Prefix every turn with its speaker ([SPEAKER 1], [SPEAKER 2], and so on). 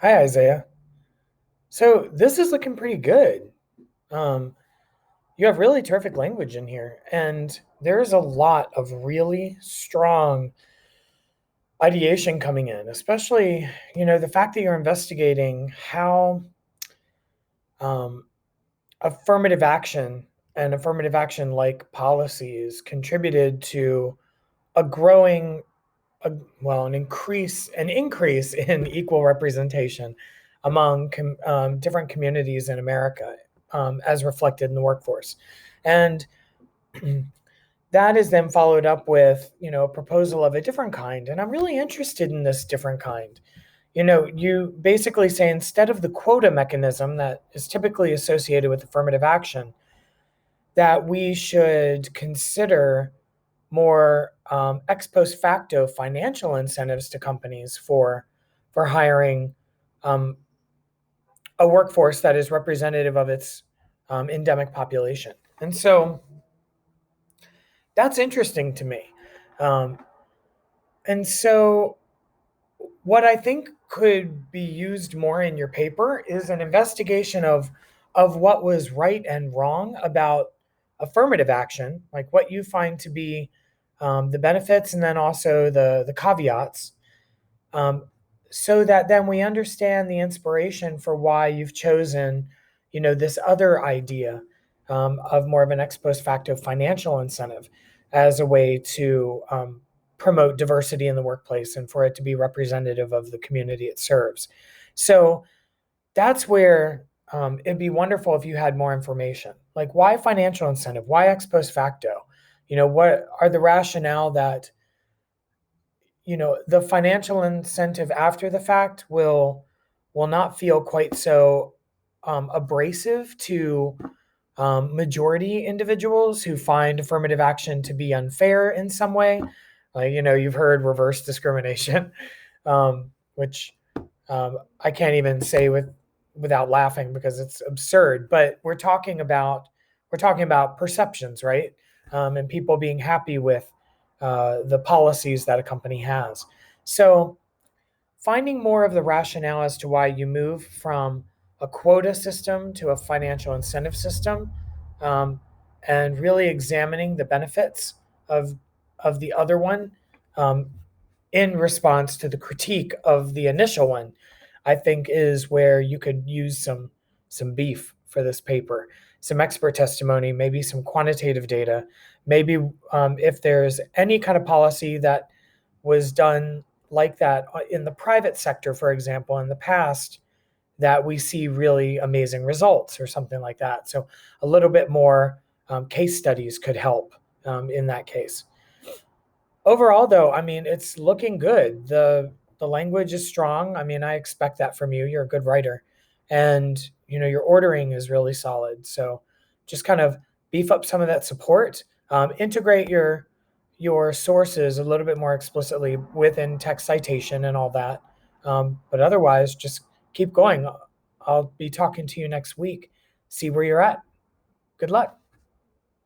[SPEAKER 1] Hi, Isaiah. So this is looking pretty good. Um, you have really terrific language in here, and there's a lot of really strong ideation coming in, especially, the fact that you're investigating how um, affirmative action and affirmative action like policies contributed to a growing, a, an increase in equal representation among different communities in America, as reflected in the workforce. And that is then followed up with, a proposal of a different kind. And I'm really interested in this different kind. You basically say instead of the quota mechanism that is typically associated with affirmative action, that we should consider more ex post facto financial incentives to companies for hiring um, a workforce that is representative of its endemic population. And so that's interesting to me. Um, and so what I think could be used more in your paper is an investigation of what was right and wrong about affirmative action, like what you find to be the benefits and then also the caveats, um, so that then we understand the inspiration for why you've chosen, this other idea of more of an ex post facto financial incentive as a way to promote diversity in the workplace and for it to be representative of the community it serves. So that's where it'd be wonderful if you had more information. Like, why financial incentive? Why ex post facto? What are the rationale that the financial incentive after the fact will not feel quite so abrasive to majority individuals who find affirmative action to be unfair in some way. Like, you've heard reverse discrimination, which I can't even say without laughing because it's absurd. But we're talking about perceptions, right? And people being happy with the policies that a company has. So finding more of the rationale as to why you move from a quota system to a financial incentive system, um, and really examining the benefits of the other one, um, in response to the critique of the initial one, I think is where you could use some beef for this paper, some expert testimony, maybe some quantitative data, maybe if there's any kind of policy that was done like that in the private sector, for example, in the past, that we see really amazing results or something like that. So a little bit more case studies could help in that case. Overall, though, I mean, it's looking good. The language is strong. I mean, I expect that from you. You're a good writer, and your ordering is really solid. So just kind of beef up some of that support. Integrate your sources a little bit more explicitly within text citation and all that. But otherwise, just keep going. I'll be talking to you next week. See where you're at. Good luck.